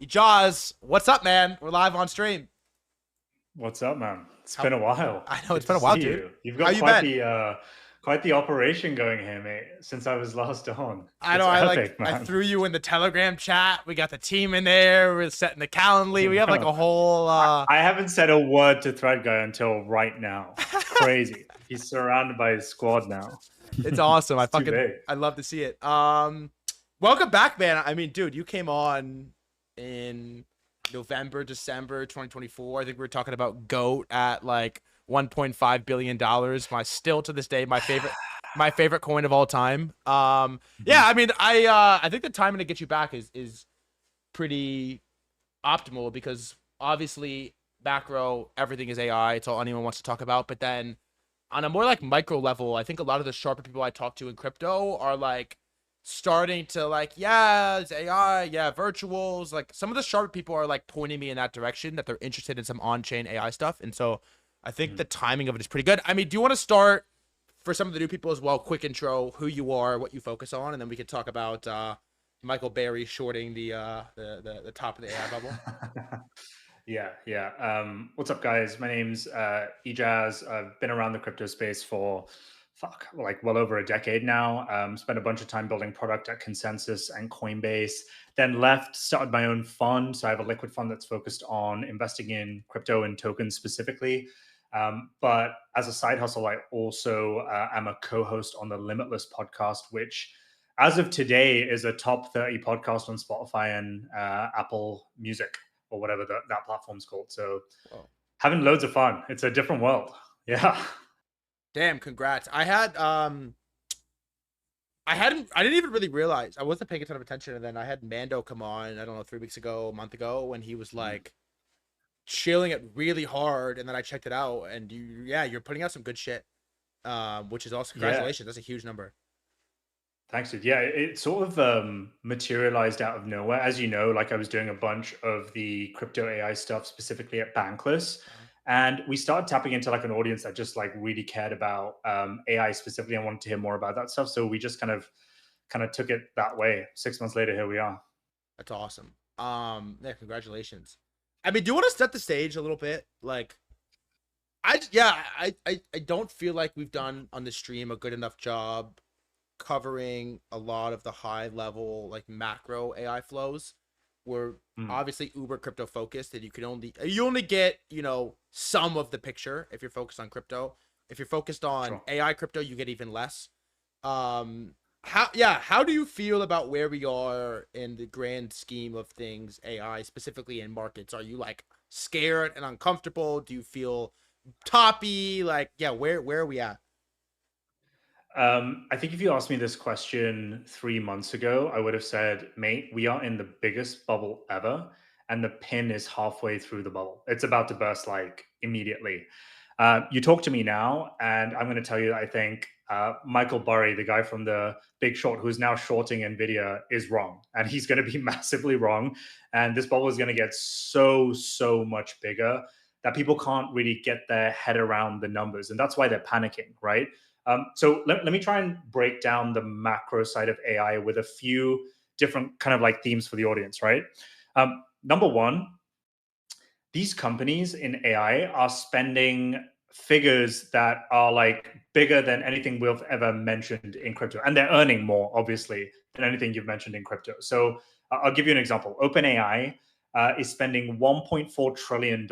Ejaaz, what's up, man? We're live on stream. What's up, man? It's How, been a while. I know it's Good to been a while, see dude. you. You've How got you been? quite the operation going here, mate, since I was last on. I know It's epic, I man. threw you in the Telegram chat. We got the team in there. We're setting the Calendly. We have like No, a whole I haven't said a word to threadguy until right now. It's crazy. He's surrounded by his squad now. It's awesome. It's too big. I love to see it. Welcome back, man. I mean, dude, you came on in November, December 2024. I think we were talking about GOAT at like $1.5 billion. My still to this day, my favorite coin of all time. Yeah, Mhm. I mean, I think the timing to get you back is pretty optimal because obviously macro, everything is AI. It's all anyone wants to talk about. But then on a more like micro level, I think a lot of the sharper people I talk to in crypto are like starting to like, yeah, it's AI, yeah, virtuals. Like some of the sharper people are like pointing me in that direction that they're interested in some on-chain AI stuff. And so I think the Mhm. timing of it is pretty good. I mean, do you want to start for some of the new people as well? Quick intro, who you are, what you focus on, and then we could talk about Michael Berry shorting the top of the AI bubble. Yeah. What's up, guys? My name's Ejaaz. I've been around the crypto space for like well over a decade now. Spent a bunch of time building product at Consensus and Coinbase. Then left, started my own fund. So I have a liquid fund that's focused on investing in crypto and tokens specifically. But as a side hustle, I also am a co-host on the Limitless podcast, which as of today is a top 30 podcast on Spotify and Apple Music or whatever that platform's called. So Whoa. having loads of fun. It's a different world. Yeah. Damn, congrats. I didn't even really realize I wasn't paying a ton of attention, and then I had Mando come on, I don't know, 3 weeks ago, a month ago, when he was like chilling it really hard, and then I checked it out, and you're putting out some good shit. Which is also Yeah. congratulations. That's a huge number. Thanks, dude. Yeah, it sort of materialized out of nowhere. As you know, like I was doing a bunch of the crypto AI stuff specifically at Bankless. Uh, And we started tapping into like an audience that just like really cared about AI specifically and wanted to hear more about that stuff. So we just kind of took it that way. 6 months later, here we are. that's awesome. Yeah, congratulations. I mean, do you want to set the stage a little bit? Like, I don't feel like we've done on the stream a good enough job covering a lot of the high level like macro AI flows. We're Mm, obviously uber crypto focused, and you only get some of the picture if you're focused on crypto. If you're focused on sure. AI crypto, you get even less. How do you feel about where we are in the grand scheme of things, AI specifically in markets? Are you like scared and uncomfortable? Do you feel toppy? Like, yeah, where are we at? I think if you asked me this question 3 months ago, I would have said, mate, we are in the biggest bubble ever, and the pin is halfway through the bubble. It's about to burst like immediately. You talk to me now, and I'm going to tell you that I think Michael Burry, the guy from the Big Short, who's now shorting Nvidia, is wrong, and he's going to be massively wrong. And this bubble is going to get so much bigger that people can't really get their head around the numbers, and that's why they're panicking, right? So let me try and break down the macro side of AI with a few different kind of like themes for the audience, right? Number one, these companies in AI are spending figures that are like bigger than anything we've ever mentioned in crypto. And they're earning more, obviously, than anything you've mentioned in crypto. So I'll give you an example. OpenAI is spending $1.4 trillion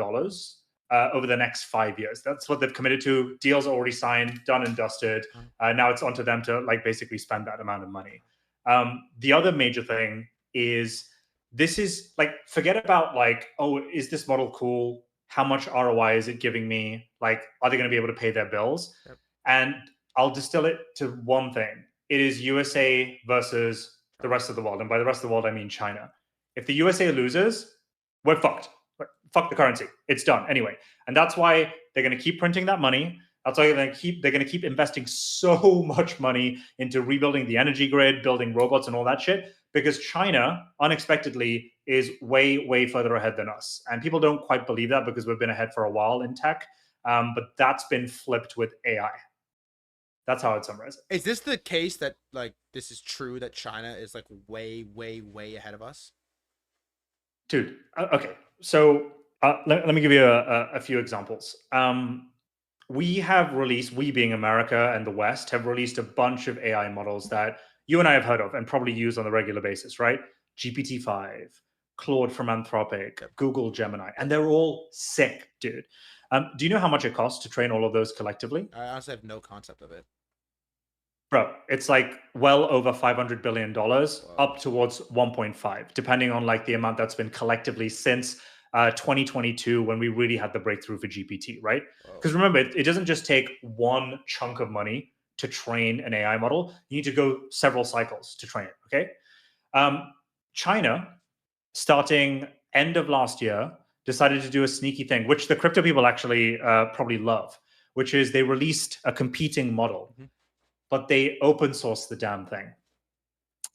over the next 5 years. That's what they've committed to. Deals are already signed, done and dusted. Now it's onto them to like basically spend that amount of money. The other major thing is this is like forget about like, oh, is this model cool? How much ROI is it giving me? Like, are they going to be able to pay their bills? Yep. And I'll distill it to one thing. It is USA versus the China. rest of the world. And by the rest of the world, I mean China. If the USA loses, we're fucked. Fuck the currency. It's done anyway. And that's why they're going to keep printing that money. That's why they're going to keep investing so much money into rebuilding the energy grid, building robots and all that shit because China unexpectedly is way further ahead than us. And people don't quite believe that because we've been ahead for a while in tech. But that's been flipped with AI. That's how I'd summarize it. Is this the case that like this is true that China is like way ahead of us? Dude, okay. So let me give you a few examples. We have released, we being America and the West, have released a bunch of AI models that you and I have heard of and probably use on a regular basis, right? GPT-5, Claude from Anthropic, Yep. Google Gemini, and Yep. they're all sick, dude. Do you know how much it costs to train all of those collectively? I honestly have no concept of it. Bro, it's like well over $500 billion, Whoa. up towards 1.5, depending on like the amount that's been collectively since 2022 when we really had the breakthrough for GPT, right? Whoa. Because remember, it doesn't just take one chunk of money to train an AI model. You need to go several cycles to train it. Okay. Um, China, starting end of last year, decided to do a sneaky thing, which the crypto people actually probably love, which is they released a competing model, Mhm. but they open sourced the damn thing.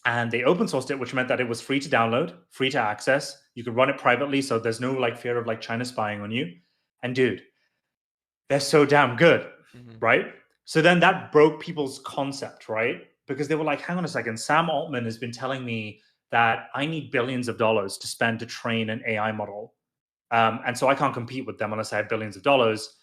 And they open sourced it, which meant that it was free to download, free to access. You could run it privately, so there's no like fear of like China spying on you. And dude, they're so damn good, Mhm. right? So then that broke people's concept, right? Because they were like, hang on a second, Sam Altman has been telling me that I need billions of dollars to spend to train an AI model. And so I can't compete with them unless I have billions of dollars.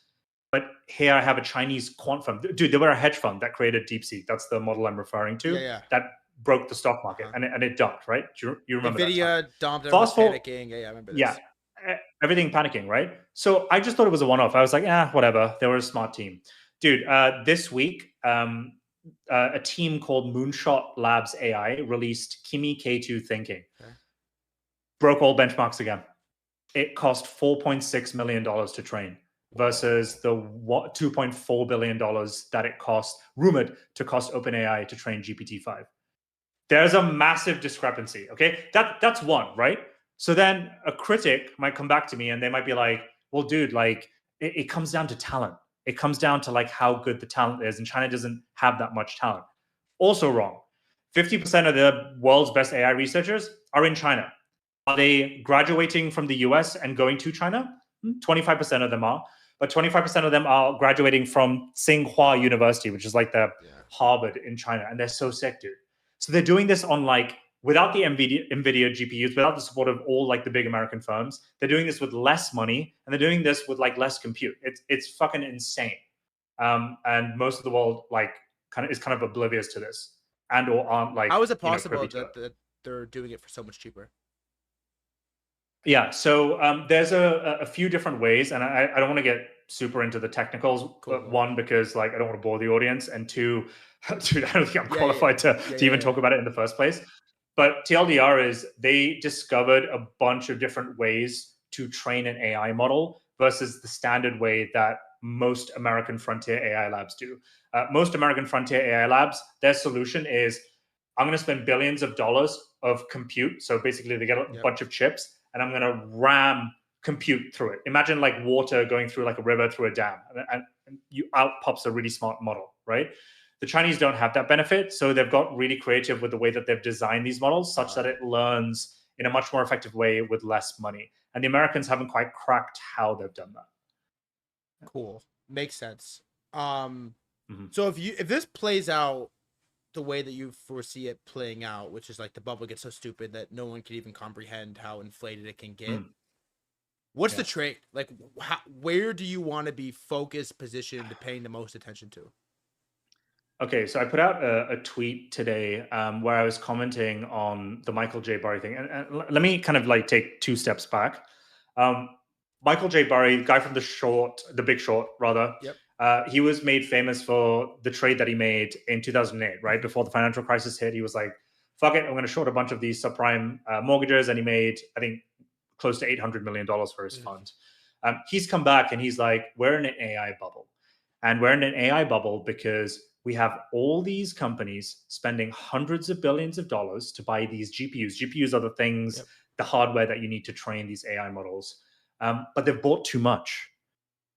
But here I have a Chinese quant firm. Dude, they were a hedge fund that created DeepSeek. That's the model I'm referring Yeah, to. yeah. That broke the stock market, Uh-huh. and it dumped, right? You remember that time? Nvidia dumped, everyone was Fast forward, panicking. Yeah, yeah, I remember yeah, this. everything panicking, right? So I just thought it was a one-off. I was like, whatever. They were a smart team, dude. This week, a team called Moonshot Labs AI released Kimi K2 Thinking, Okay. broke all benchmarks again. It cost $4.6 million to train versus Whoa. the $2.4 billion that it cost, rumored to cost OpenAI to train GPT-5. There's a massive discrepancy. Okay, that's one, right? So then a critic might come back to me and they might be like, "Well, dude, like it comes down to talent. It comes down to like how good the talent is, and China doesn't have that much talent." Also wrong. 50% of the world's best AI researchers are in China. Are they graduating from the US and going to China? 25% of them are, but 25% of them are graduating from Tsinghua University, which is like the Yeah. Harvard in China, and they're so sick, dude. So they're doing this on like without the Nvidia GPUs, without the support of all like the big American firms. They're doing this with less money, and they're doing this with like less compute. It's fucking insane. And most of the world like kind of oblivious to this, and or aren't like How is it privy possible to it. that they're doing it for so much cheaper? Yeah, so there's a few different ways, and I don't want to get super into the technicals. Cool, cool. One, because like I don't want to bore the audience, and two, dude, I don't think I'm Yeah, yeah, qualified yeah, to yeah, even yeah. talk about it in the first place. But TLDR is they discovered a bunch of different ways to train an AI model versus the standard way that most American frontier AI labs do. Most American frontier AI labs, their solution is I'm going to spend billions of dollars of compute. So basically, they get a Yep. bunch of chips, and I'm going to ram compute through it. Imagine like water going through like a river through a dam, and you out pops a really smart model, right? The Chinese don't have that benefit, so they've got really creative with the way that they've designed these models, such Got that it. it learns in a much more effective way with less money. And the Americans haven't quite cracked how they've done that. Cool. Makes sense. Um, Mhm. so if this plays out the way that you foresee it playing out, which is like the bubble gets so stupid that no one can even comprehend how inflated it can get. Mm. What's the Yeah. trade? Like, where do you want to be focused, positioned, paying the most attention to? Okay, so I put out a tweet today where I was commenting on the Michael J. Burry thing, and let me kind of like take two steps back. Um, Michael J. Burry, guy from The Big Short, rather, Yep. he was made famous for the trade that he made in 2008, right before the financial crisis hit. He was like, "Fuck it, I'm going to short a bunch of these subprime mortgages," and he made, I think, close to $800 million for his fund. He's come back and he's like, "We're in an AI bubble." And we're in an AI bubble because we have all these companies spending hundreds of billions of dollars to buy these GPUs. GPUs are the things, Yep. the hardware that you need to train these AI models. But they've bought too much.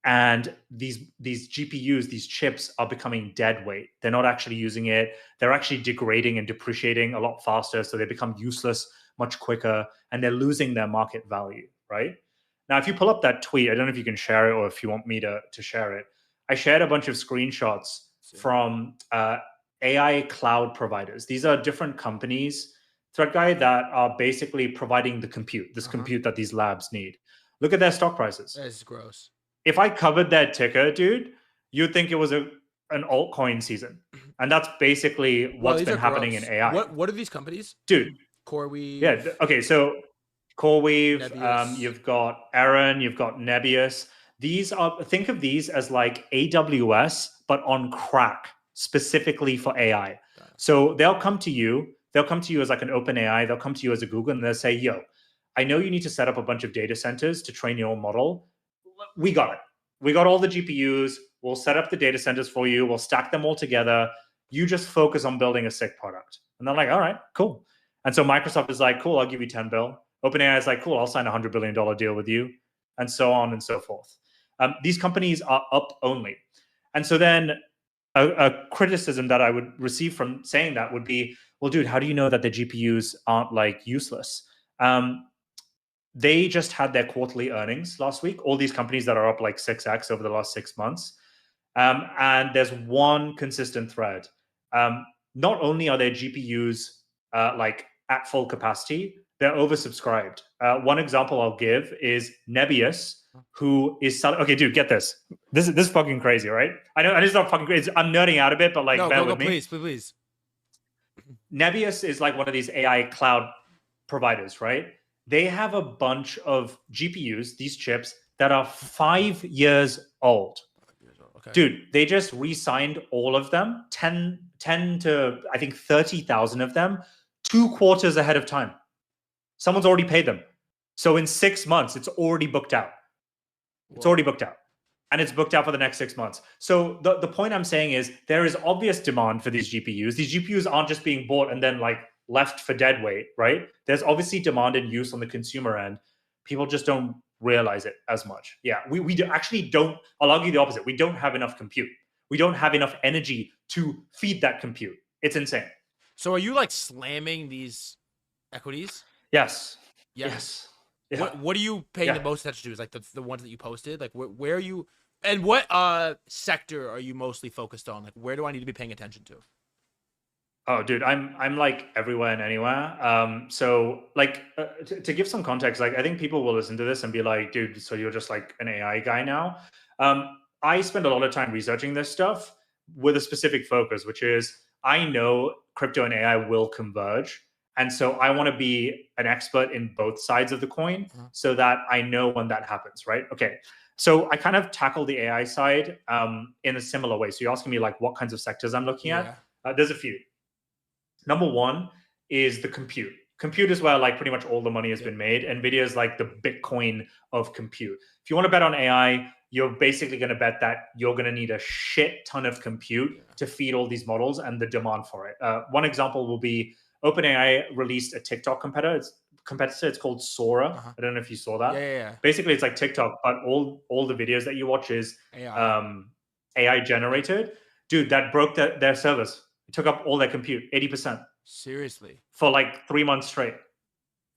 And these GPUs, these chips are becoming dead weight. They're not actually using it. They're actually degrading and depreciating a lot faster. So they become useless much quicker and they're losing their market value, right? Now, if you pull up that tweet, I don't know if you can share it or if you want me to share it. I shared a bunch of screenshots See. from AI cloud providers. These are different companies threadguy that are basically providing the compute, this compute that these labs need. Look at their stock prices. That is gross. If I covered their ticker, dude, you'd think it was an altcoin season. And that's basically what's been happening in AI. What are these companies? Dude. CoreWeave. Yeah. Okay. So CoreWeave, Nebius. you've got Aaron, you've got Nebius. These are, think of these as like AWS, but on crack, specifically for AI. So they'll come to you as like an open AI, they'll come to you as a Google, and they'll say, yo, I know you need to set up a bunch of data centers to train your model. We got it. We got all the GPUs. We'll set up the data centers for you. We'll stack them all together. You just focus on building a sick product. And they're like, all right, cool. And so Microsoft is like, cool, I'll give you 10 bill. OpenAI is like, cool, I'll sign a $100 billion deal with you, and so on and so forth. These companies are up only. And so then a criticism that I would receive from saying that would be, well, dude, how do you know that the GPUs aren't like useless? They just had their quarterly earnings last week, all these companies that are up like 6x over the last 6 months. And there's one consistent thread. Not only are their GPUs like at full capacity, they're oversubscribed. One example I'll give is Nebius, who is selling. Okay, dude, get this. This is fucking crazy, right? I know it's not fucking crazy. I'm nerding out a bit, but like, bear with me. Please. Nebius is like one of these AI cloud providers, right? They have a bunch of GPUs, these chips, that are 5 years old. Okay. Dude, they just re-signed all of them, 10 to, I think, 30,000 of them, 2 quarters ahead of time. Someone's already paid them. So in 6 months, it's already booked out. It's already booked out. And it's booked out for the next 6 months. So the point I'm saying is there is obvious demand for these GPUs. These GPUs aren't just being bought and then like left for dead weight, right? There's obviously demand and use on the consumer end. People just don't realize it as much. Yeah, we actually don't. I'll argue the opposite. We don't have enough compute. We don't have enough energy to feed that compute. It's insane. So are you like slamming these equities? Yes. Yeah. Yeah. What are you paying the most attention to? Is like the ones that you posted? Like where are you, and what sector are you mostly focused on? Like where do I need to be paying attention to? Oh, dude, I'm like everywhere and anywhere. So like to give some context, like I think people will listen to this and be like, dude, so you're just like an AI guy now. I spend a lot of time researching this stuff with a specific focus, which is I know crypto and AI will converge. And so I want to be an expert in both sides of the coin so that I know when that happens, right? Okay. So I kind of tackle the AI side in a similar way. So you're asking me like what kinds of sectors I'm looking at? There's a few. Number one is the compute. Compute is where like pretty much all the money has been made. Nvidia is like the Bitcoin of compute. If you want to bet on AI, you're basically going to bet that you're going to need a shit ton of compute to feed all these models and the demand for it. One example will be OpenAI released a TikTok competitor. It's called Sora. I don't know if you saw that. Yeah. Basically, it's like TikTok, but all the videos that you watch is AI generated. Dude, that broke their servers. It took up all their compute, 80%. Seriously? For like 3 months straight.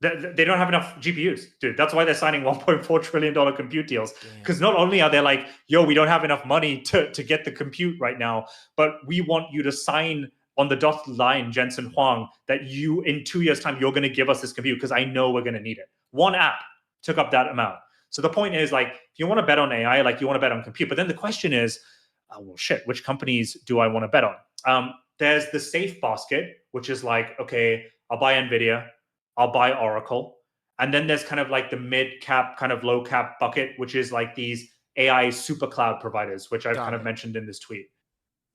They don't have enough GPUs, dude. That's why they're signing $1.4 trillion compute deals. Because not only are they like, yo, we don't have enough money to get the compute right now, but we want you to sign on the dotted line, Jensen Huang, that you, in 2 years' time, you're going to give us this compute because I know we're going to need it. One app took up that amount. So the point is, like, if you want to bet on AI, like you want to bet on compute. But then the question is, well, shit, which companies do I want to bet on? There's the safe basket, which is like, okay, I'll buy Nvidia, I'll buy Oracle. And then there's kind of like the mid cap, kind of low cap bucket, which is like these AI super cloud providers, which I've kind of mentioned in this tweet.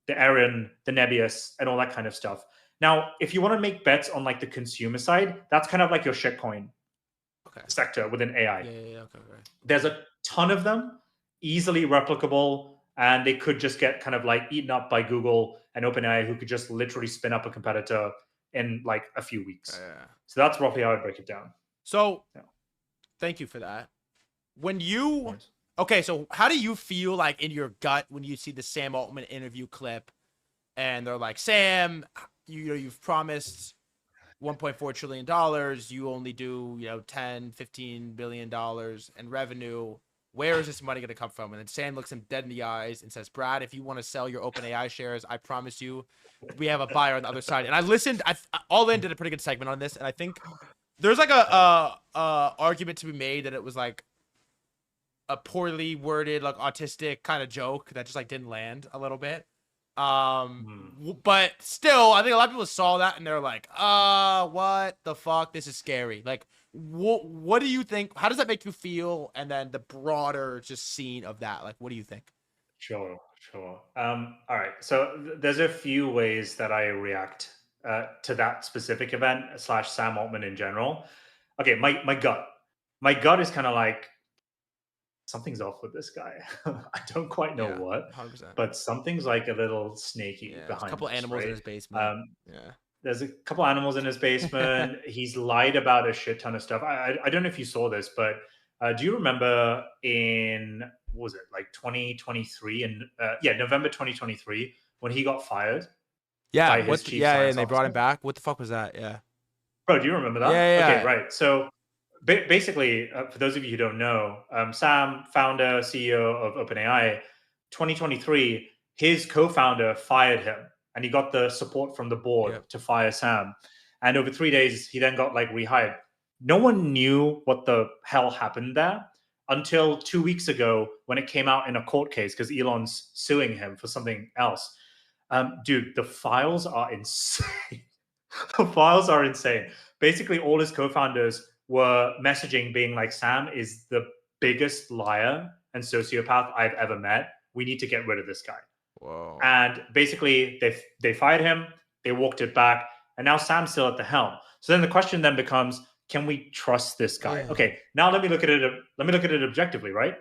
The Aaron, the Nebius, and all that kind of stuff. Now, if you want to make bets on like the consumer side, that's kind of like your shitcoin sector within AI. Okay. There's a ton of them, easily replicable, and they could just get kind of like eaten up by Google and OpenAI, who could just literally spin up a competitor in like a few weeks. So that's roughly how I break it down. So thank you for that. When you, okay, so how do you feel like in your gut when you see the Sam Altman interview clip and they're like, Sam, you've promised $1.4 trillion. You only do, 10, $15 billion in revenue. Where is this money going to come from? And then Sam looks him dead in the eyes and says, Brad, if you want to sell your OpenAI shares, I promise you we have a buyer on the other side. And I listened. All in did a pretty good segment on this. And I think there's like a argument to be made that it was like a poorly worded, like autistic kind of joke that just like didn't land a little bit. But still, I think a lot of people saw that and they're like, what the fuck? This is scary. Like, what do you think? How does that make you feel? And then the broader just scene of that, like, what do you think? Sure, sure. All right. So there's a few ways that I react to that specific event slash Sam Altman in general. Okay, my gut is kind of like something's off with this guy. I don't quite know Yeah, what, 100%. but something's like a little snaky Yeah, there's a behind couple this, animals in right? his basement. Yeah. There's a couple animals in his basement. He's lied about a shit ton of stuff. I don't know if you saw this, but do you remember in what was it like 2023 and November 2023 when he got fired Yeah. by his chief Yeah, science and they brought him officer? back. What the fuck was that? Yeah. Bro, do you remember Yeah. that? Yeah. Okay, Yeah. right. So basically, for those of you who don't know, Sam, founder, CEO of OpenAI, 2023, his co-founder fired him, and he got the support from the board Yep. to fire Sam. And over 3 days, he then got like rehired. No one knew what the hell happened there until 2 weeks ago when it came out in a court case because Elon's suing him for something else. Dude, the files are insane. The files are insane. Basically, all his co-founders were messaging being like, Sam is the biggest liar and sociopath I've ever met. We need to get rid of this guy. Whoa. And basically, they fired him. They walked it back. And now Sam's still at the helm. So then the question then becomes, can we trust this guy? Yeah. Okay, now let me look at it. Let me look at it objectively, right?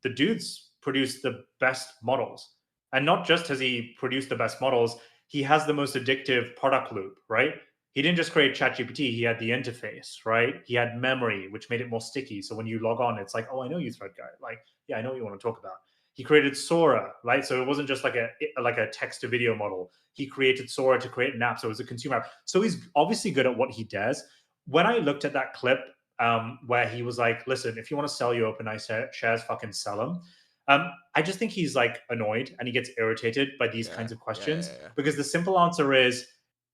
The dude's produced the best models. And not just has he produced the best models, he has the most addictive product loop, right? He didn't just create ChatGPT, he had the interface, right? He had memory, which made it more sticky. So when you log on, it's like, oh, I know you, threadguy. Like, yeah, I know what you want to talk about. He created Sora, right? So it wasn't just like a text to video model. He created Sora to create an app. So it was a consumer app. So he's obviously good at what he does. When I looked at that clip where he was like, listen, if you want to sell your OpenAI shares, fucking sell them. I just think he's like annoyed and he gets irritated by these kinds of questions because the simple answer is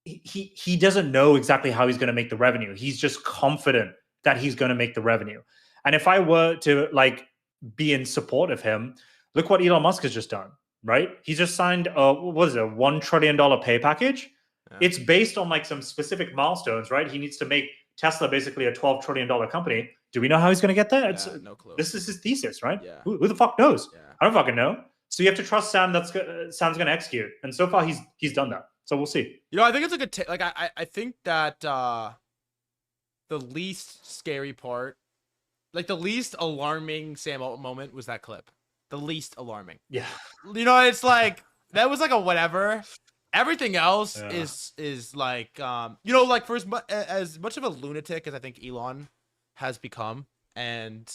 he doesn't know exactly how he's going to make the revenue. He's just confident that he's going to make the revenue. And if I were to like be in support of him, look what Elon Musk has just done, right? He's just signed what is it, $1 trillion pay package. Yeah. It's based on like some specific milestones, right? He needs to make Tesla basically a $12 trillion company. Do we know how he's going to get there? Yeah, no clue. This is his thesis, right? Yeah. Who the fuck knows? Yeah. I don't fucking know. So you have to trust Sam. Sam's going to execute, and so far he's done that. So we'll see. You know, I think it's a good like I think that the least scary part, like the least alarming Sam Altman moment was that clip. The least alarming. Yeah. You know, it's like that was like a whatever. Everything else is like you know, like for as much of a lunatic as I think Elon has become, and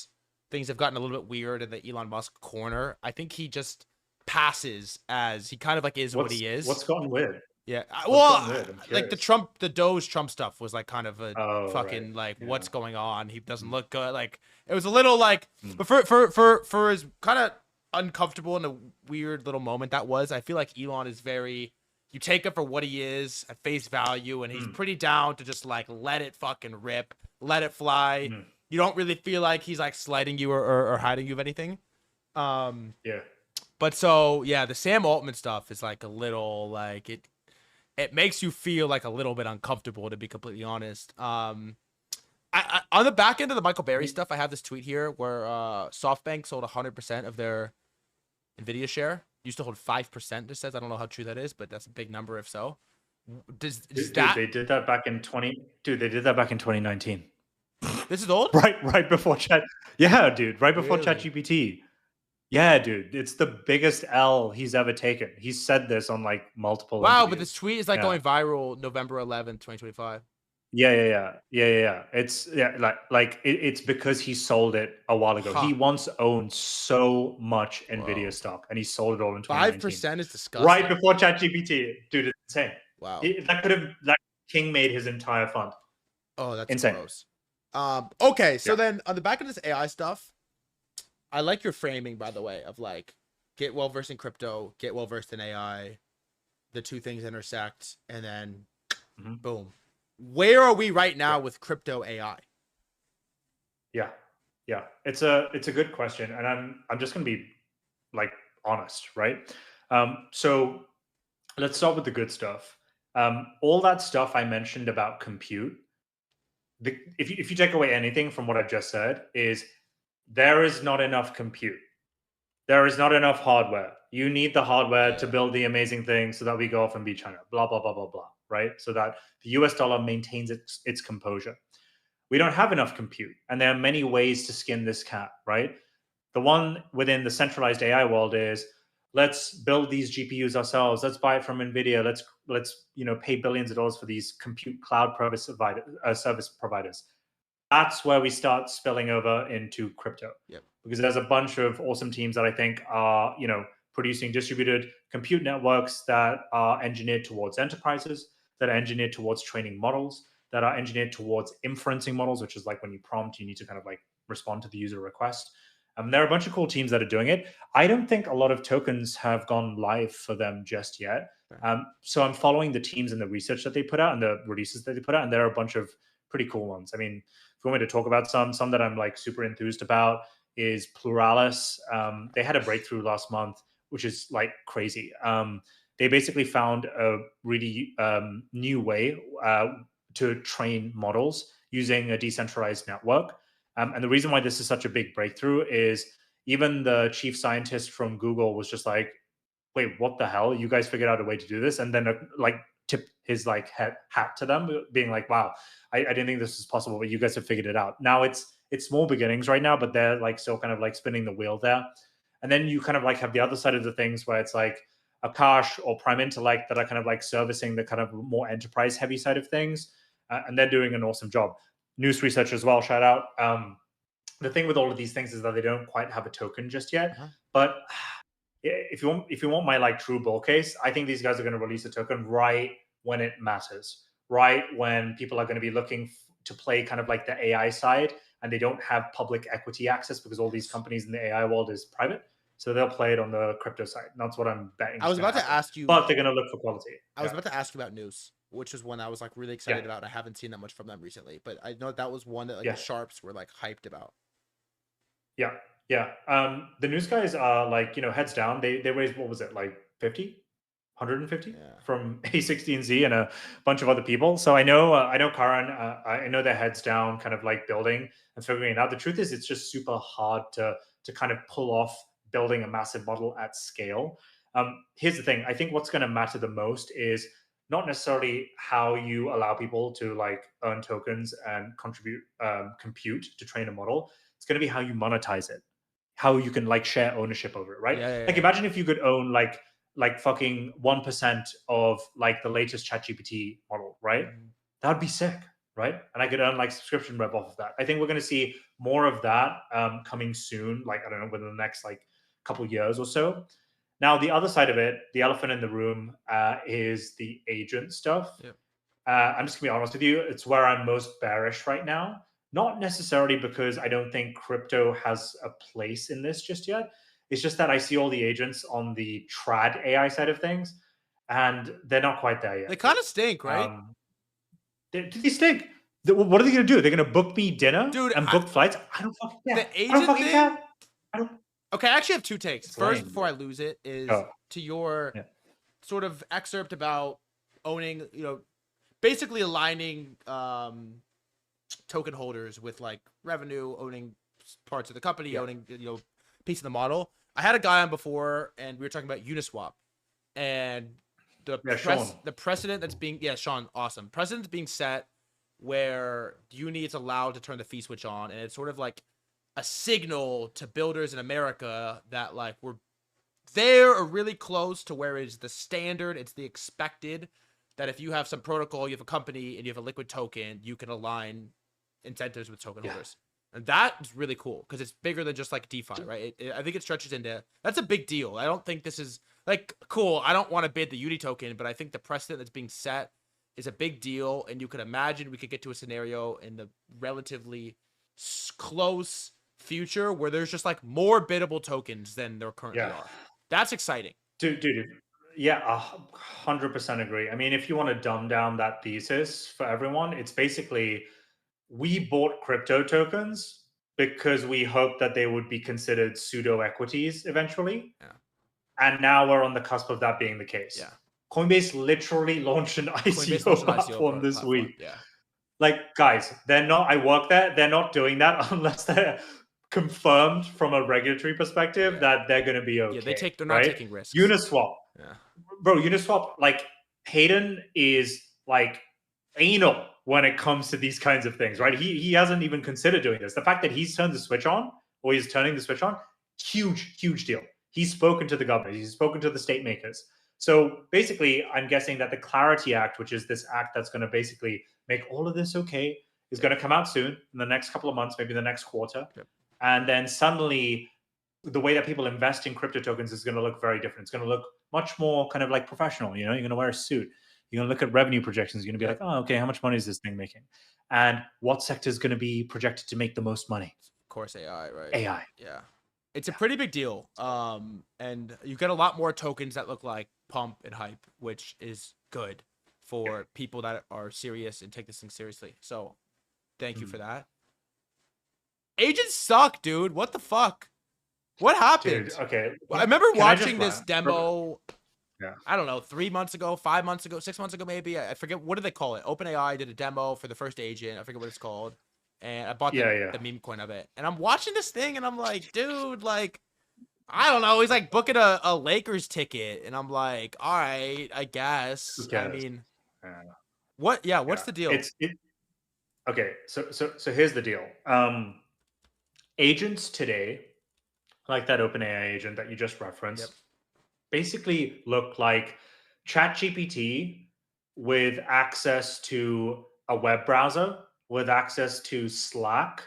things have gotten a little bit weird in the Elon Musk corner, I think he just passes as he kind of like is what he is. What's gotten weird? Yeah, well, like the Doge Trump stuff was like kind of a fucking like what's going on? He doesn't look good. Like it was a little like, but for his kind of uncomfortable and a weird little moment that was, I feel like Elon is very, you take it for what he is at face value, and he's pretty down to just like let it fucking rip, let it fly. You don't really feel like he's like slighting you or hiding you of anything. Yeah. But so yeah, the Sam Altman stuff is like a little like it makes you feel like a little bit uncomfortable, to be completely honest. I on the back end of the Michael Berry stuff, I have this tweet here where SoftBank sold 100% of their Nvidia share. Used to hold 5%. It says, I don't know how true that is, but that's a big number if so. Dude, they did that back in 2019. This is old? Right before chat. Yeah, dude, right before Really? ChatGPT. Yeah, dude, it's the biggest L he's ever taken. He's said this on like multiple Wow, interviews. but this tweet is like going viral November 11th, 2025. Yeah. It's it's because he sold it a while ago. He once owned so much Nvidia stock, and he sold it all in 2019. 5% is disgusting. Right before ChatGPT, dude, it's insane. Wow, that King made his entire fund. Oh, that's insane. Gross. Okay, so then on the back of this AI stuff, I like your framing, by the way, of like get well versed in crypto, get well versed in AI. The two things intersect, and then Mhm. boom. Where are we right Yeah. now with crypto AI? Yeah. Yeah. It's a good question. And I'm just gonna be like honest, right? So let's start with the good stuff. All that stuff I mentioned about compute, if you take away anything from what I've just said, is there is not enough compute. There is not enough hardware. You need the hardware to Yeah. build the amazing thing so that we go off and beat China. Blah blah blah blah blah. Right? So that the US dollar maintains its composure. We don't have enough compute, and there are many ways to skin this cat. Right? The one within the centralized AI world is let's build these GPUs ourselves. Let's buy it from Nvidia. Let's pay billions of dollars for these compute cloud service providers. That's where we start spilling over into crypto Yep. because there's a bunch of awesome teams that I think are producing distributed compute networks that are engineered towards enterprises, that are engineered towards training models, that are engineered towards inferencing models, which is like when you prompt, you need to kind of like respond to the user request. There are a bunch of cool teams that are doing it. I don't think a lot of tokens have gone live for them just yet. Okay. So I'm following the teams and the research that they put out and the releases that they put out, and there are a bunch of pretty cool ones. I mean, if you want me to talk about some that I'm like super enthused about is Pluralis. They had a breakthrough last month, which is like crazy. They basically found a really new way to train models using a decentralized network. And the reason why this is such a big breakthrough is even the chief scientist from Google was just like, wait, what the hell? You guys figured out a way to do this? And then like tip his like hat to them, being like, wow, I didn't think this was possible, but you guys have figured it out. Now it's small beginnings right now, but they're like still kind of like spinning the wheel there. And then you kind of like have the other side of the things where it's like Akash or Prime Intellect that are kind of like servicing the kind of more enterprise heavy side of things. And they're doing an awesome job. News Research as well, shout out. The thing with all of these things is that they don't quite have a token just yet. Uh-huh. But if you want my like true bull case, I think these guys are going to release a token right when it matters, right when people are going to be looking to play kind of like the AI side, and they don't have public equity access because all these companies in the AI world is private. So they'll play it on the crypto side. And that's what I'm betting. I was about to happen. ask you. But they're going to look for quality. I was about to ask you about news, which is one I was like really Yeah, excited about. I haven't seen that much from them recently, but I know that was one that like the yeah, sharps were like hyped about. yeah, yeah. The news guys are like heads down. They raised, what was it, like 50, 150 Yeah. from A16Z and a bunch of other people. So I know Karan. I know their heads down, kind of like building and figuring it out. The truth is, it's just super hard to kind of pull off building a massive model at scale. Here's the thing. I think what's going to matter the most is not necessarily how you allow people to like earn tokens and contribute compute to train a model. It's going to be how you monetize it, how you can like share ownership over it, right? Yeah. Yeah. Like Yeah. imagine if you could own like fucking 1% of like the latest ChatGPT model, right? Mhm. That would be sick, right? And I could earn like subscription rev off of that. I think we're going to see more of that coming soon, like I don't know, within the next like couple years or so. Now, the other side of it, the elephant in the room, is the agent stuff. Yep. I'm just gonna be honest with you. It's where I'm most bearish right now. Not necessarily because I don't think crypto has a place in this just yet. It's just that I see all the agents on the trad AI side of things, and they're not quite there They yet, kind dude. of stink, right? They stink. What are they gonna do? They're gonna book me dinner Dude, and book flights. I don't fucking the care. I don't agent fucking thing. care. I don't. Okay, I actually have two takes. It's First, lame, before I dude. lose it, is Oh, to your yeah, sort of excerpt about owning, basically aligning token holders with like revenue, owning parts of the company, yeah, owning piece of the model. I had a guy on before, and we were talking about Uniswap, and yeah. Sean. the precedent that's being Sean, awesome precedent being set where Uni is allowed to turn the fee switch on, and it's sort of like a signal to builders in America that like we're there or really close to where it's the standard, it's the expected that if you have some protocol, you have a company, and you have a liquid token, you can align incentives with token Yeah. holders. And that is really cool because it's bigger than just like DeFi, right? I think it stretches into that's a big deal. I don't think this is like cool. I don't want to bid the Uni token, but I think the precedent that's being set is a big deal. And you could imagine we could get to a scenario in the relatively close future where there's just like more biddable tokens than there currently Yeah. are. That's exciting. Dude, yeah, 100% agree. I mean, if you want to dumb down that thesis for everyone, it's basically we bought crypto tokens because we hoped that they would be considered pseudo equities eventually. Yeah. And now we're on the cusp of that being the case. Yeah. Coinbase literally launched an Coinbase ICO launched an ICO platform this platform. week. Yeah. Like, guys, they're not, I work there, they're not doing that unless they're confirmed from a regulatory perspective that they're going to be okay. Yeah, they're not right? taking risks. Uniswap. Yeah. Bro, Uniswap, like, Hayden is like anal when it comes to these kinds of things, right? He hasn't even considered doing this. The fact that he's turned the switch on, or he's turning the switch on, huge deal. He's spoken to the government, he's spoken to the state makers. So basically, I'm guessing that the Clarity Act, which is this act that's going to basically make all of this okay, is going to come out soon in the next couple of months, maybe the next quarter. And then suddenly, the way that people invest in crypto tokens is going to look very different. It's going to look much more kind of like professional. You know, you're going to wear a suit. You're going to look at revenue projections. You're going to be like, oh, okay, how much money is this thing making? And what sector is going to be projected to make the most money? Of course, AI, right? AI. Yeah. It's a pretty big deal. And you get a lot more tokens that look like pump and hype, which is good for people that are serious and take this thing seriously. So thank you for that. Agents suck, dude. What the fuck? What happened? Dude, okay. I remember watching this demo. Yeah. I don't know, 3 months ago, 5 months ago, 6 months ago, maybe. I forget. What do they call it? OpenAI did a demo for the first agent. I forget what it's called. And I bought the meme coin of it. And I'm watching this thing and I'm like, dude, like, I don't know. He's like booking a Lakers ticket. And I'm like, all right, I guess. I mean, what's the deal? Okay, so here's the deal. Agents today, like that OpenAI agent that you just referenced, basically look like ChatGPT with access to a web browser, with access to Slack,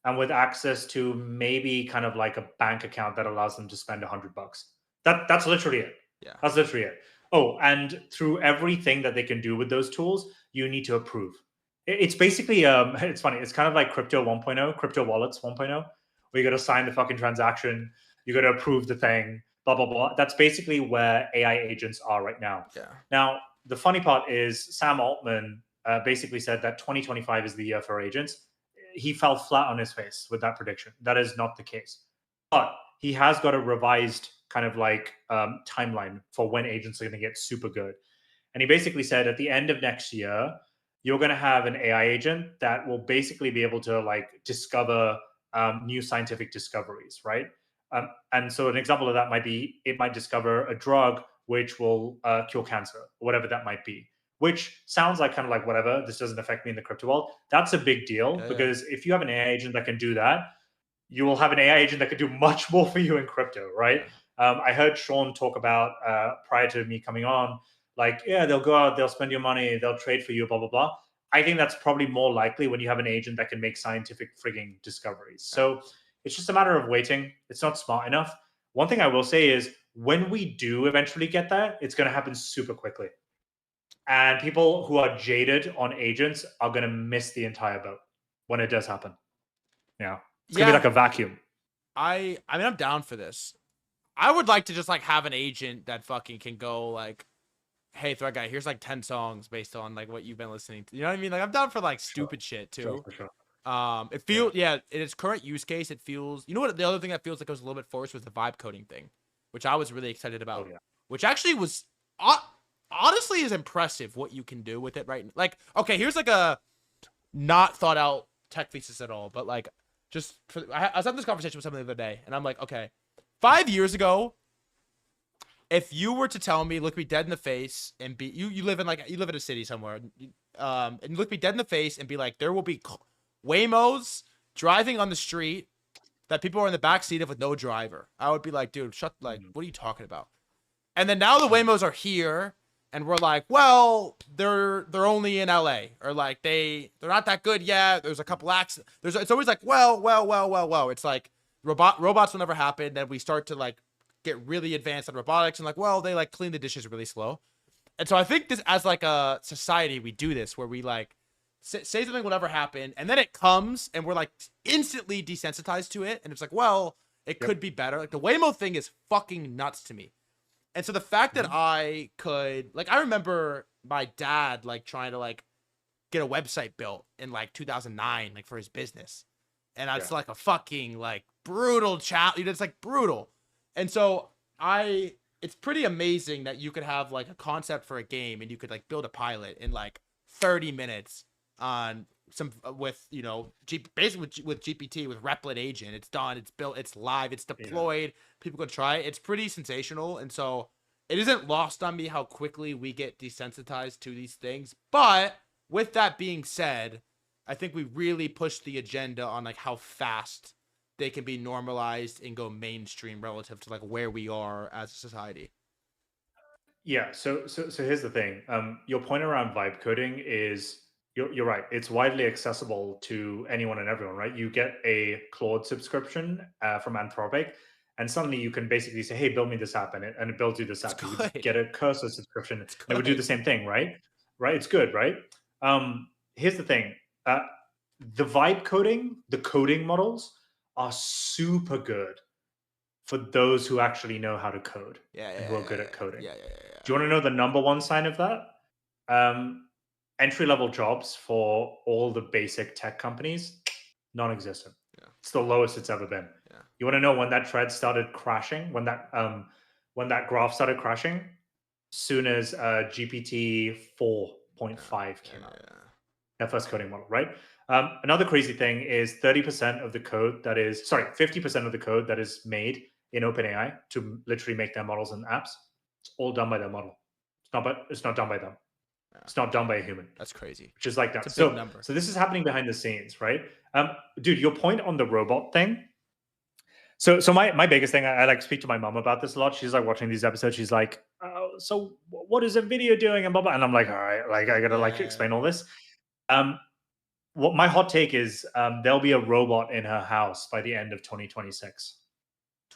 and with access to maybe kind of like a bank account that allows them to spend $100. That's literally it. Yeah. That's literally it. Oh, and through everything that they can do with those tools, you need to approve. It's basically it's funny. It's kind of like crypto 1.0, crypto wallets 1.0, where you got to sign the fucking transaction, you got to approve the thing, blah blah blah. That's basically where AI agents are right now. Yeah. Now, the funny part is Sam Altman basically said that 2025 is the year for agents. He fell flat on his face with that prediction. That is not the case. But he has got a revised kind of like timeline for when agents are going to get super good. And he basically said at the end of next year, you're going to have an AI agent that will basically be able to like discover new scientific discoveries, right? And so an example of that might be, it might discover a drug which will cure cancer, or whatever that might be, which sounds like kind of like whatever, this doesn't affect me in the crypto world. That's a big deal because if you have an AI agent that can do that, you will have an AI agent that can do much more for you in crypto, right? I heard Sean talk about prior to me coming on, like, yeah, they'll go out, they'll spend your money, they'll trade for you, blah, blah, blah. I think that's probably more likely when you have an agent that can make scientific frigging discoveries. So it's just a matter of waiting. It's not smart enough. One thing I will say is when we do eventually get there, it's going to happen super quickly. And people who are jaded on agents are going to miss the entire boat when it does happen. Yeah. It's going to be like a vacuum. I mean, I'm down for this. I would like to just like have an agent that fucking can go like, hey, threadguy, here's like 10 songs based on like what you've been listening to. You know what I mean? Like I'm down for like stupid shit too. Sure. It feels in its current use case, it feels, you know what, the other thing that feels like it was a little bit forced was the vibe coding thing, which I was really excited about. Which actually was honestly is impressive what you can do with it right now. Like, okay, here's like a not thought out tech thesis at all, but like just for, I was having this conversation with someone the other day and I'm like, okay, 5 years ago, if you were to tell me, look me dead in the face and be, you live in a city somewhere, and look me dead in the face and be like, there will be Waymos driving on the street that people are in the back seat of with no driver, I would be like, dude, what are you talking about? And then now the Waymos are here and we're like, well, they're only in LA, or like they're not that good yet. There's a couple accidents. It's always like, well. It's like robots will never happen. Then we start to like get really advanced on robotics and like, well, they like clean the dishes really slow. And so I think this, as like a society, we do this where we like say something will never happen, and then it comes, and we're like instantly desensitized to it, and it's like, well, it Yep. could be better. Like the Waymo thing is fucking nuts to me. And so the fact that Mhm. I could, like, I remember my dad like trying to like get a website built in like 2009, like for his business, and Yeah. that's like a fucking like brutal challenge. It's like brutal, and so it's pretty amazing that you could have like a concept for a game and you could like build a pilot in like 30 minutes on some with basically with GPT with Replit agent. It's done, it's built, it's live, it's Yeah. deployed. People could try it. It's pretty sensational, and so it isn't lost on me how quickly we get desensitized to these things. But with that being said, I think we really pushed the agenda on like how fast they can be normalized and go mainstream relative to like where we are as a society. Yeah. So here's the thing. Your point around vibe coding is you're right. It's widely accessible to anyone and everyone, right? You get a Claude subscription from Anthropic, and suddenly you can basically say, "Hey, build me this app," and it builds you this It's app. You would good. get a Cursor subscription, and It's it would do the good. same thing, right? Right. It's good, right? Here's the thing. The vibe coding, the coding models are super good for those who actually know how to code Yeah, and yeah, who are good at coding. yeah, yeah, yeah, yeah. Do you want to know the number one sign of that? Entry level jobs for all the basic tech companies, non existent. Yeah, It's the lowest it's ever been. yeah, You want to know when that thread started crashing? When that graph started crashing? Soon as GPT yeah, 4.5 yeah, came out, yeah. that first coding model, right? Another crazy thing is 30% of the code that is, sorry, 50% of the code that is made in OpenAI to literally make their models and apps, it's all done by their model. It's not done by them. Yeah. It's not done by a human, That's crazy. which is like It's that. a big So, number. so this is happening behind the scenes, right? Dude, your point on the robot thing. So my biggest thing, I like speak to my mom about this a lot. She's like watching these episodes. She's like, so what is Nvidia doing and blah blah. And I'm like, all right, like I gotta like Yeah. explain all this. Um, what my hot take is, there'll be a robot in her house by the end of 2026,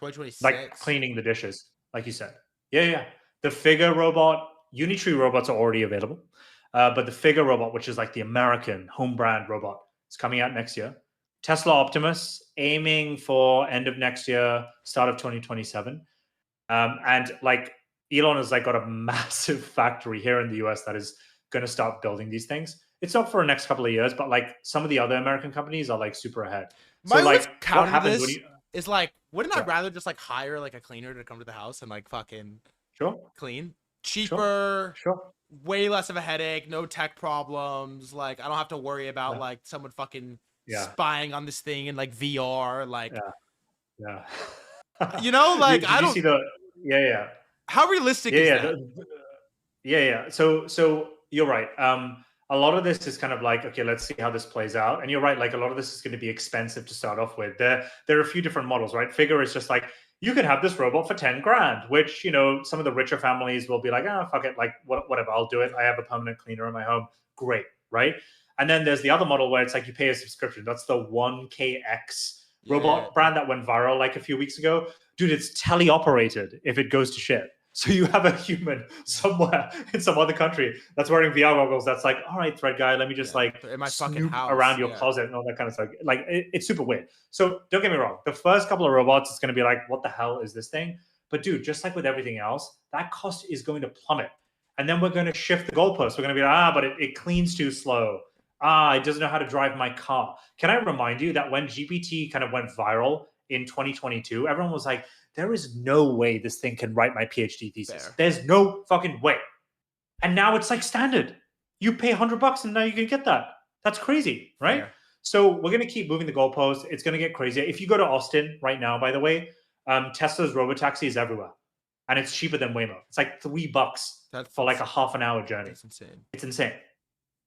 like 2026. cleaning the dishes, like you said. Yeah, yeah. The Figure robot, Unitree robots are already available, but the Figure robot, which is like the American home brand robot, is coming out next year. Tesla Optimus, aiming for end of next year, start of 2027. And like Elon has like got a massive factory here in the US that is going to start building these things. It's not for the next couple of years, but like some of the other American companies are like super ahead. So My always like what counter to happens when this you is like, wouldn't I yeah, rather just like hire like a cleaner to come to the house and like fucking sure, clean? sure, Cheaper, sure. way less of a headache, no tech problems. Like I don't have to worry about Yeah, like someone fucking yeah, spying on this thing in like VR. Like, yeah, yeah. like Did I you don't. see the yeah, yeah. How realistic Yeah, is yeah. that? Yeah, yeah. So you're right. A lot of this is kind of like, okay, let's see how this plays out. And you're right, like a lot of this is going to be expensive to start off with. There are a few different models, right? Figure is just like you can have this robot for 10 grand, which some of the richer families will be like, oh fuck it, like whatever, I'll do it. I have a permanent cleaner in my home. Great, right? And then there's the other model where it's like you pay a subscription. That's the 1KX Yeah, robot brand that went viral like a few weeks ago. Dude, it's teleoperated if it goes to shit. So you have a human somewhere in some other country that's wearing VR goggles. That's like, all right, thread guy, let me just yeah. like In my fucking snoop house. around your Yeah, closet and all that kind of stuff. Like it's super weird. So don't get me wrong. The first couple of robots, it's going to be like, what the hell is this thing? But dude, just like with everything else, that cost is going to plummet. And then we're going to shift the goalposts. We're going to be like, but it cleans too slow. It doesn't know how to drive my car. Can I remind you that when GPT kind of went viral in 2022, everyone was like, there is no way this thing can write my PhD thesis. fair. There's no fucking way. And now it's like standard. You pay $100 and now you can get that. That's crazy, right? Fair. So we're going to keep moving the goalposts. It's going to get crazier. If you go to Austin right now, by the way, Tesla's Robotaxi is everywhere. And it's cheaper than Waymo. It's like $3 That's for like a half an hour journey. that's insane. It's insane.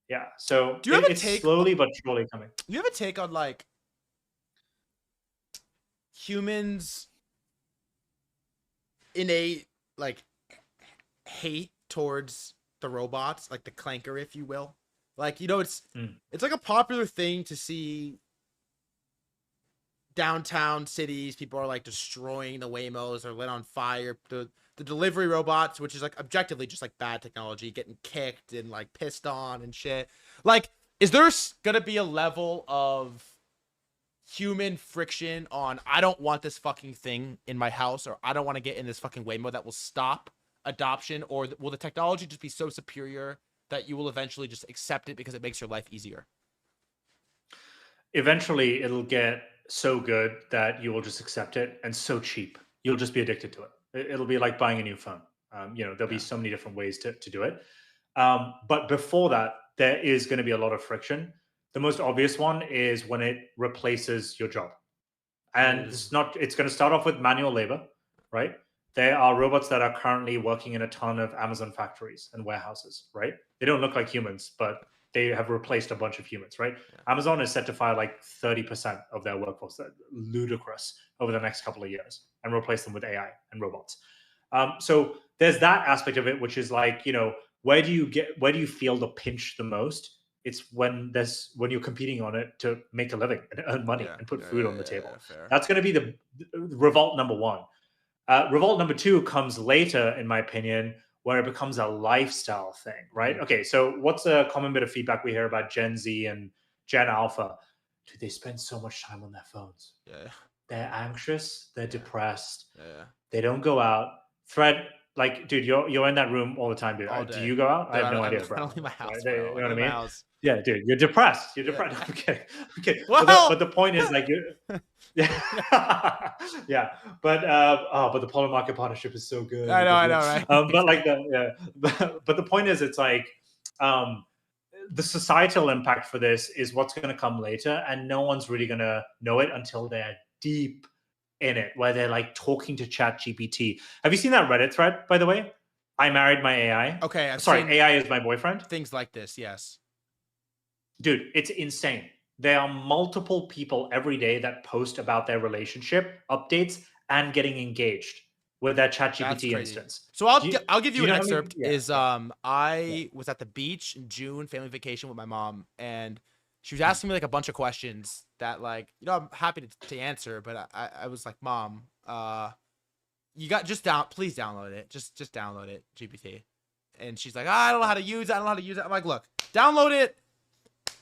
Yeah. So Do you have a it's take? slowly but surely coming. Do you have a take on like humans' innate like hate towards the robots, like the clanker, if you will? Like Mm. it's like a popular thing to see downtown cities. People are like destroying the Waymos or lit on fire. The delivery robots, which is like objectively just like bad technology, getting kicked and like pissed on and shit. Like is there gonna be a level of human friction on I don't want this fucking thing in my house, or I don't want to get in this fucking Waymo, that will stop adoption? Or will the technology just be so superior that you will eventually just accept it because it makes your life easier? Eventually, it'll get so good that you will just accept it, and so cheap. You'll just be addicted to it. It'll be like buying a new phone. There'll be Yeah. so many different ways to do it. But before that, there is going to be a lot of friction. The most obvious one is when it replaces your job. And Mm. it's going to start off with manual labor, right? There are robots that are currently working in a ton of Amazon factories and warehouses, right? They don't look like humans, but they have replaced a bunch of humans, right? Yeah. Amazon is set to fire like 30% of their workforce. That's ludicrous over the next couple of years, and replace them with AI and robots. So there's that aspect of it, which is like, where do you feel the pinch the most? It's when you're competing on it to make a living and earn money Yeah. and put Yeah. food Yeah. on the Yeah. table. Yeah. Fair. That's going to be the revolt number one. Revolt number two comes later, in my opinion, where it becomes a lifestyle thing, right? Mhm. Okay, so what's a common bit of feedback we hear about Gen Z and Gen Alpha? Dude, they spend so much time on their phones. Yeah. They're anxious, they're Yeah. depressed, Yeah. they don't go out. Thread, like, dude, you're in that room all the time, dude. All Do day. you go out? I Dude, have no I idea, bro. don't leave my Right? house, You bro. I know don't what I leave my mean? house. Yeah, dude, you're depressed. You're Yeah. depressed. Okay, okay. Well, But the point is, like, you, yeah, yeah. But the polar market partnership is so good. I know, right? But like Exactly. the yeah, but the point is, it's like, um, the societal impact for this is what's going to come later, and no one's really going to know it until they're deep in it, where they're like talking to Chat GPT. Have you seen that Reddit thread, by the way? I married my AI. Okay, I've Sorry, seen AI is my boyfriend. things like this. Yes. Dude, it's insane. There are multiple people every day that post about their relationship updates and getting engaged with that That's ChatGPT crazy. instance. So I'll give Do you you an know how many? excerpt. Yeah, Is yeah, yeah. I was at the beach in June, family vacation with my mom, and she was Mm. asking me like a bunch of questions that, like, I'm happy to answer, but I was like, Mom, you got just please download it. Just download it, GPT. And she's like, I don't know how to use it. I don't know how to use it. I'm like, look, download it.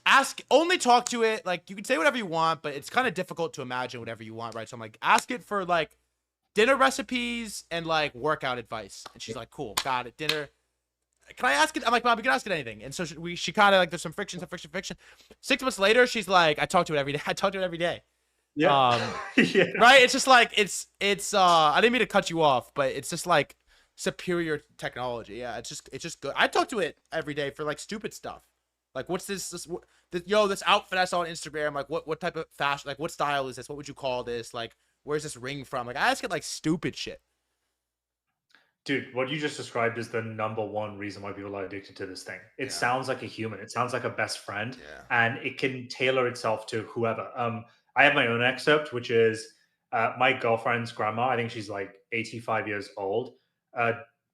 Ask, only talk to it. Like, you can say whatever you want, but it's kind of difficult to imagine whatever you want, right? So I'm like, ask it for like dinner recipes and like workout advice. And she's like, cool, got it. Dinner. Can I ask it? I'm like, Mom, you can ask it anything. And so she kind of like, there's some friction. 6 months later, she's like, I talk to it every day. I talk to it every day. Yeah. Yeah. Right. It's just like, I didn't mean to cut you off, but it's just like superior technology. Yeah. It's just good. I talk to it every day for like stupid stuff. Like, what's this outfit I saw on Instagram? Like, what type of fashion? Like, what style is this? What would you call this? Like, where's this ring from? Like, I ask it like stupid shit. Dude, what you just described is the number one reason why people are addicted to this thing. It Yeah. sounds like a human. It sounds like a best friend, Yeah. and it can tailor itself to whoever. I have my own excerpt, which is my girlfriend's grandma. I think she's like 85 years old. Uh,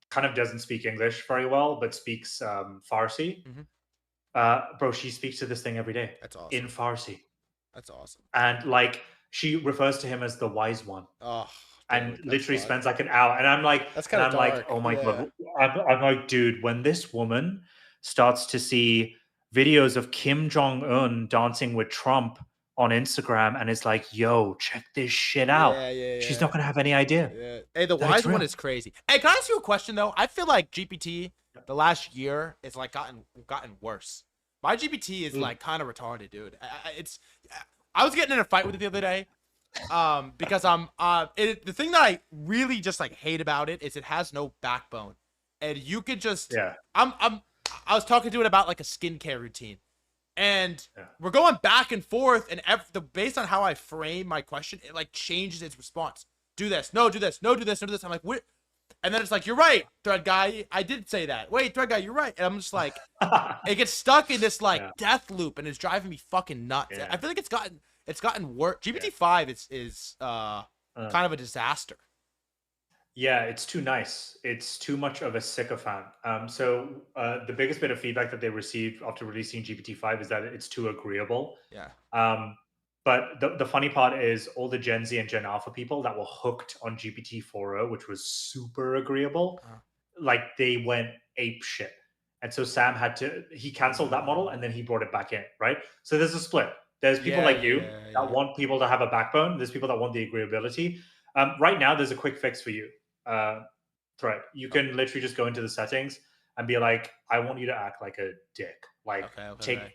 Kind of doesn't speak English very well, but speaks Farsi. Mm-hmm. Bro, she speaks to this thing every day That's in awesome. Farsi, That's awesome. and like she refers to him as the wise one, Oh, and dude, that's literally fucked. spends like an hour. And I'm like, That's kind of dark. oh my Yeah. god, I'm like, dude, when this woman starts to see videos of Kim Jong Un dancing with Trump on Instagram, and it's like, yo, check this shit out, Yeah. Yeah. she's Yeah. not gonna have any idea Yeah. Hey, the that it's wise one real. is crazy. Hey, can I ask you a question though? I feel like GPT the last year is like gotten worse. My GPT is Mm. like kind of retarded, dude. I was getting in a fight with it the other day. Because the thing that I really just like hate about it is it has no backbone, and you could just Yeah, I was talking to it about like a skincare routine, and yeah, we're going back and forth, and based on how I frame my question, it like changes its response. Do this, no, do this, no, do this, no, do this. I'm like, what? And then it's like, you're right, thread guy. I did say that. Wait, thread guy, you're right. And I'm just like, it gets stuck in this like yeah, death loop, and it's driving me fucking nuts. yeah, I feel like it's gotten worse. yeah. GPT-5 is Uh, kind of a disaster. Yeah, it's too nice. It's too much of a sycophant. The biggest bit of feedback that they received after releasing GPT-5 is that it's too agreeable. Yeah. Um, but the funny part is all the Gen Z and Gen Alpha people that were hooked on GPT 4.0, which was super agreeable, Uh, like they went ape shit. And so Sam he canceled that model and then he brought it back in, right? So there's a split. There's people Yeah, like yeah, you yeah, that yeah. want people to have a backbone. There's people that want the agreeability. Right now, there's a quick fix for you. Uh, Thread. You Oh, can literally just go into the settings and be like, I want you to act like a dick. Like okay, okay, take okay.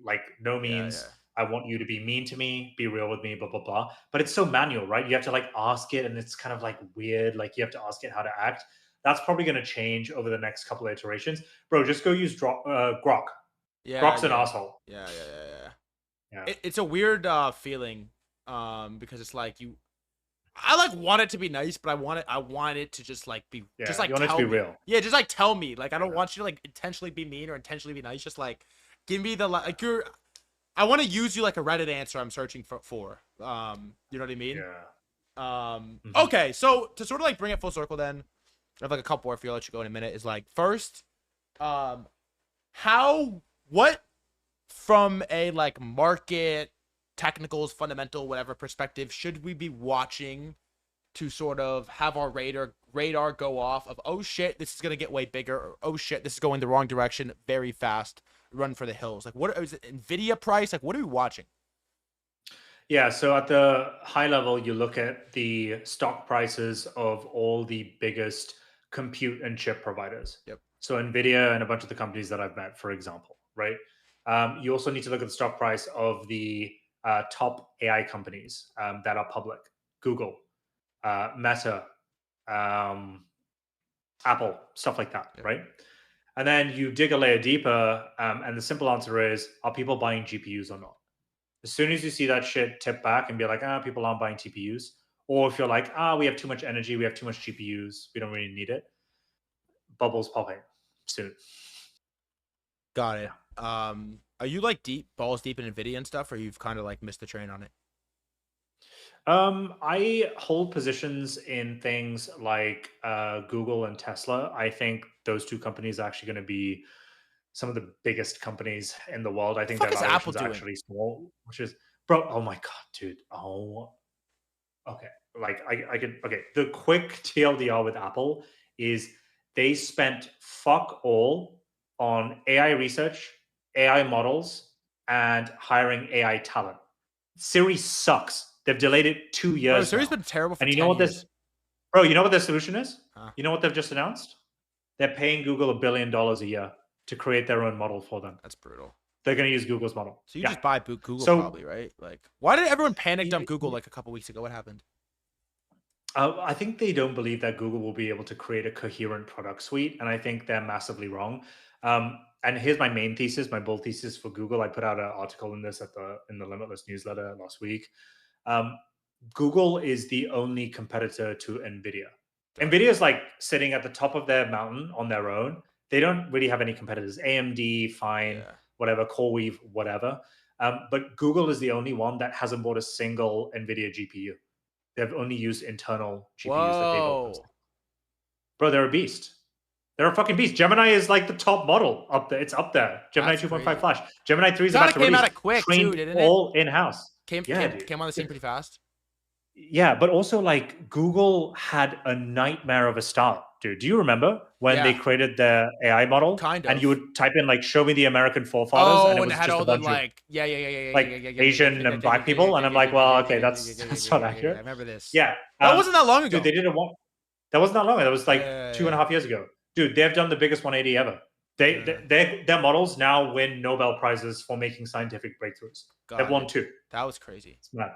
like no Yeah, yeah. means. I want you to be mean to me, be real with me, blah blah blah. But it's so manual, right? You have to like ask it, and it's kind of like weird. Like you have to ask it how to act. That's probably going to change over the next couple of iterations, bro. Just go use Grok. Yeah, Grok's an yeah. asshole. Yeah, yeah, yeah, yeah. Yeah, It's a weird feeling because it's like you I like want it to be nice, but I want it to just like be just yeah. like You want it to tell be me. real. Yeah, just like tell me. Like I don't Yeah, want you to like intentionally be mean or intentionally be nice. Just like give me the like you're I want to use you like a Reddit answer I'm searching for. You know what I mean? yeah. Mhm. Okay, so to sort of like bring it full circle then, I have like a couple more for you, I'll let you go in a minute, is like first, um how what from a like market technicals fundamental whatever perspective should we be watching to sort of have our radar go off of, oh shit, this is gonna get way bigger, or oh shit, this is going the wrong direction very fast, run for the hills? Like what is it, Nvidia price? Like what are we watching? Yeah, so at the high level, you look at the stock prices of all the biggest compute and chip providers. Yep. So Nvidia and a bunch of the companies that I've met, for example, right? You also need to look at the stock price of the top AI companies that are public: Google, Meta, um, Apple, stuff like that, Yep. right? And then you dig a layer deeper, and the simple answer is: are people buying GPUs or not? As soon as you see that shit tip back and be like, people aren't buying TPUs, or if you're like, we have too much energy, we have too much GPUs, we don't really need it, bubbles popping soon. Got Yeah. it. Are you like deep balls deep in Nvidia and stuff, or you've kind of like missed the train on it? I hold positions in things like Google and Tesla. I think those two companies are actually going to be some of the biggest companies in the world. I The think fuck their is Apple valuations are doing? actually small, which is, bro. Oh my god, dude. Oh, okay. Like I could. Okay. The quick TLDR with Apple is they spent fuck all on AI research, AI models, and hiring AI talent. Siri sucks. They've delayed it 2 years Bro, Siri's now. been terrible for And you know 10 what this, years. bro? You know what their solution is? Huh? You know what they've just announced? They're paying Google $1 billion a year to create their own model for them. That's brutal. They're going to use Google's model. So you Yeah. just buy Google So probably, right? Like, why did everyone panic dump Google like a couple weeks ago? What happened? I think they don't believe that Google will be able to create a coherent product suite, and I think they're massively wrong. And here's my main thesis, my bold thesis for Google. I put out an article in this in the Limitless newsletter last week. Um, Google is the only competitor to Nvidia. Got it. Nvidia is like sitting at the top of their mountain on their own. They don't really have any competitors. AMD, fine, Yeah. whatever, CoreWeave, whatever. But Google is the only one that hasn't bought a single Nvidia GPU. They've only used internal GPUs that they built themselves. Whoa. Bro, they're a beast. They're a fucking beast. Gemini is like the top model up there. It's up there. Gemini That's 2.5 crazy. Flash. Gemini 3 is Kind about of to came release. out of quick too, Trained didn't it? all in house. Came Yeah, came dude. came on the scene pretty fast. Yeah, but also like Google had a nightmare of a start, dude. Do you remember when they Yeah, created their AI model kind and you of. would type in like "show me the American forefathers" and Oh, it and it was had just a all the bunch of like, yeah, yeah, yeah, yeah, like yeah, yeah, yeah, Asian and black people, and I'm like, well, okay, that's not yeah. I accurate. remember this. Yeah, That wasn't that long dude, ago. they did a one. That wasn't that long. That was like two and a Yeah. half years ago. Dude, they've done the biggest 180 ever. Their models now win Nobel prizes for making scientific breakthroughs. They've Got won it. two. That was crazy. It's mad.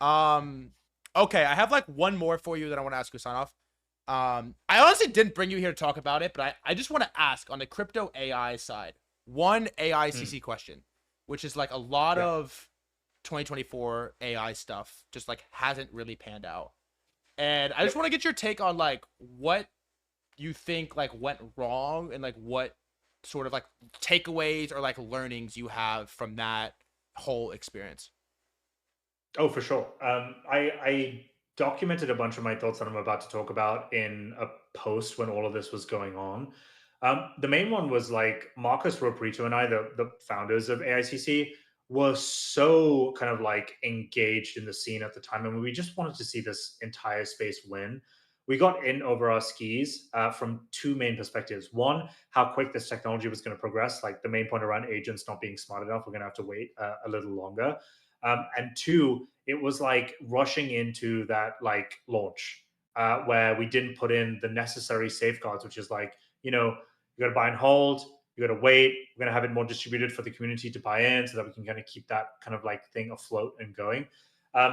Um, okay, I have like one more for you that I want to ask you to sign off. I honestly didn't bring you here to talk about it, but I just want to ask on the crypto AI side, one Mm, AICC question, which is like a lot yeah. of 2024 AI stuff just like hasn't really panned out. And I just Yep. want to get your take on like what you think like went wrong and like what sort of like takeaways or like learnings you have from that whole experience. Oh, for sure. I documented a bunch of my thoughts that I'm about to talk about in a post when all of this was going on. The main one was like Marcus Roprito and I, the founders of AICC, were so kind of like engaged in the scene at the time, and we just wanted to see this entire space win. we got in over our skis from two main perspectives. One, how quick this technology was going to progress. Like the main point around agents not being smart enough, we're going to have to wait a little longer. And two, it was like rushing into that like launch where we didn't put in the necessary safeguards, which is like, you got to buy and hold, you got to wait. We're going to have it more distributed for the community to buy in so that we can kind of keep that kind of like thing afloat and going.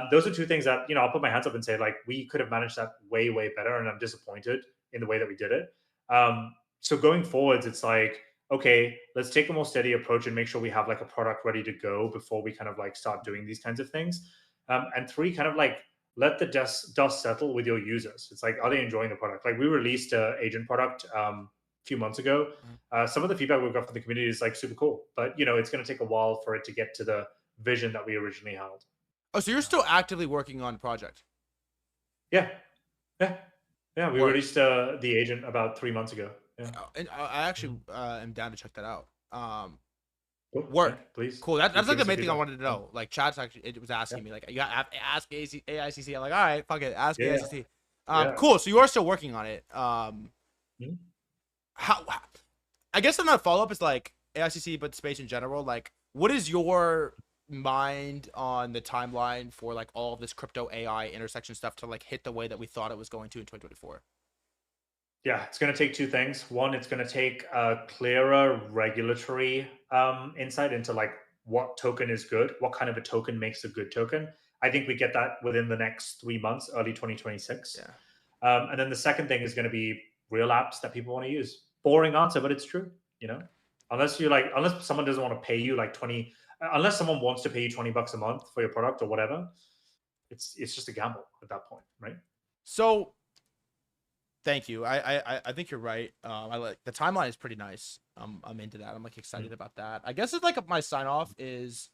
Those are two things that, I'll put my hands up and say, like, we could have managed that way, way better. And I'm disappointed in the way that we did it. So going forwards, it's like, okay, let's take a more steady approach and make sure we have like a product ready to go before we kind of like start doing these kinds of things. And three, kind of like let the dust settle with your users. It's like, are they enjoying the product? Like we released an agent product a few months ago. Some of the feedback we've got from the community is like super cool, but it's going to take a while for it to get to the vision that we originally held. Oh, so you're still actively working on the project? Yeah. We released the agent about 3 months ago. Yeah. And I actually am down to check that out. Cool. Word. Yeah, please. Cool. That's like the main thing I wanted to know. Yeah. Like chat's actually, it was asking me like, you got to ask AICC. I'm like, all right, fuck it, ask AICC. Cool. So you are still working on it. How? I guess another follow up is like AICC, but space in general. Like, what is your mind on the timeline for like all of this crypto AI intersection stuff to like hit the way that we thought it was going to in 2024? Yeah, it's going to take two things. One, it's going to take a clearer regulatory insight into like what token is good, what kind of a token makes a good token. I think we get that within the next 3 months, early 2026. Yeah. And then the second thing is going to be real apps that people want to use. Boring answer, but it's true. Unless someone doesn't want to pay you like unless someone wants to pay you $20 a month for your product or whatever, it's just a gamble at that point, right? So thank you. I think you're right. I like the timeline is pretty nice. I'm into that. I'm like excited about that. I guess it's like my sign off is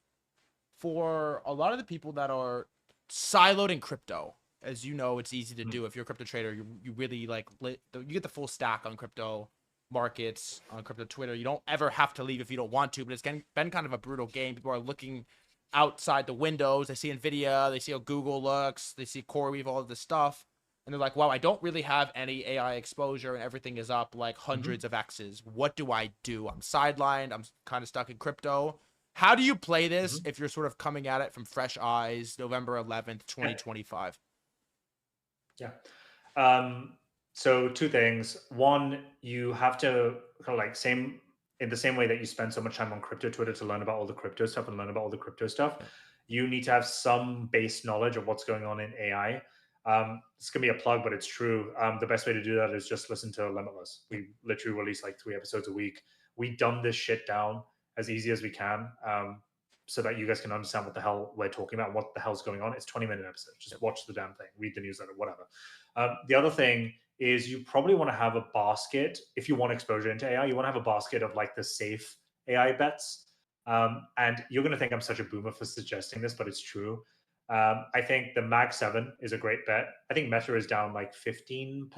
for a lot of the people that are siloed in crypto. As you know, it's easy to do if you're a crypto trader. You really like you get the full stack on crypto markets, on crypto Twitter. You don't ever have to leave if you don't want to, but it's been kind of a brutal game. People are looking outside the windows. They see Nvidia, they see how Google looks, they see CoreWeave, all of this stuff. And they're like, wow, I don't really have any AI exposure and everything is up like hundreds of X's. What do I do? I'm sidelined. I'm kind of stuck in crypto. How do you play this if you're sort of coming at it from fresh eyes, November 11th, 2025? Yeah. So two things. One, you have to kind of like in the same way that you spend so much time on crypto Twitter to learn about all the crypto stuff and learn about all the crypto stuff, you need to have some base knowledge of what's going on in AI. It's gonna be a plug, but it's true. The best way to do that is just listen to Limitless. We literally release like 3 episodes a week. We dumb this shit down as easy as we can, so that you guys can understand what the hell we're talking about, what the hell's going on. It's 20-minute episodes. Just watch the damn thing, read the newsletter, whatever. The other thing is you probably want to have a basket if you want exposure into AI. You want to have a basket of like the safe AI bets. And you're going to think I'm such a boomer for suggesting this, but it's true. I think the Mag 7 is a great bet. I think Meta is down like 15%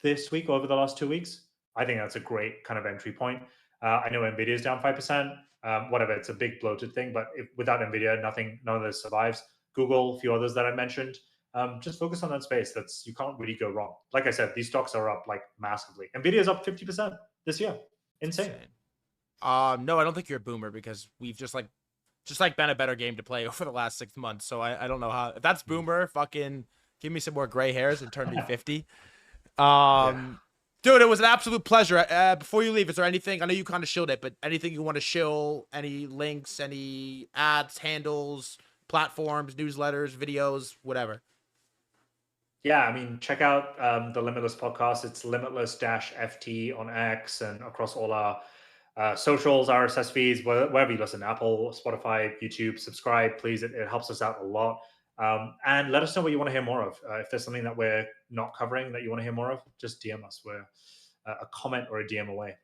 this week over the last 2 weeks. I think that's a great kind of entry point. I know Nvidia is down 5%. Whatever, it's a big bloated thing, but without Nvidia, none of this survives. Google, a few others that I mentioned. Just focus on that space. You can't really go wrong. Like I said, these stocks are up like massively. Nvidia is up 50% this year. Insane. No, I don't think you're a boomer because we've just been a better game to play over the last 6 months. So I don't know how. If that's boomer, fucking give me some more gray hairs and turn me 50. Dude, it was an absolute pleasure. Before you leave, is there anything? I know you kind of shilled it, but anything you want to shill? Any links? Any ads, handles, platforms, newsletters, videos, whatever? Yeah, I mean, check out the Limitless podcast. It's Limitless-FT on X and across all our socials, RSS feeds, wherever you listen, Apple, Spotify, YouTube. Subscribe, please. It helps us out a lot. And let us know what you want to hear more of. If there's something that we're not covering that you want to hear more of, just DM us. We're a comment or a DM away.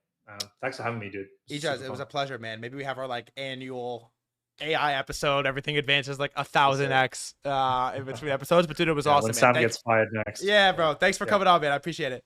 Thanks for having me, dude. Ejaaz, it was a pleasure, man. Maybe we have our like annual AI episode. Everything advances like 1000x in between episodes. But dude, it was awesome. When Sam gets fired next. Yeah, bro. Thanks for coming on, man. I appreciate it.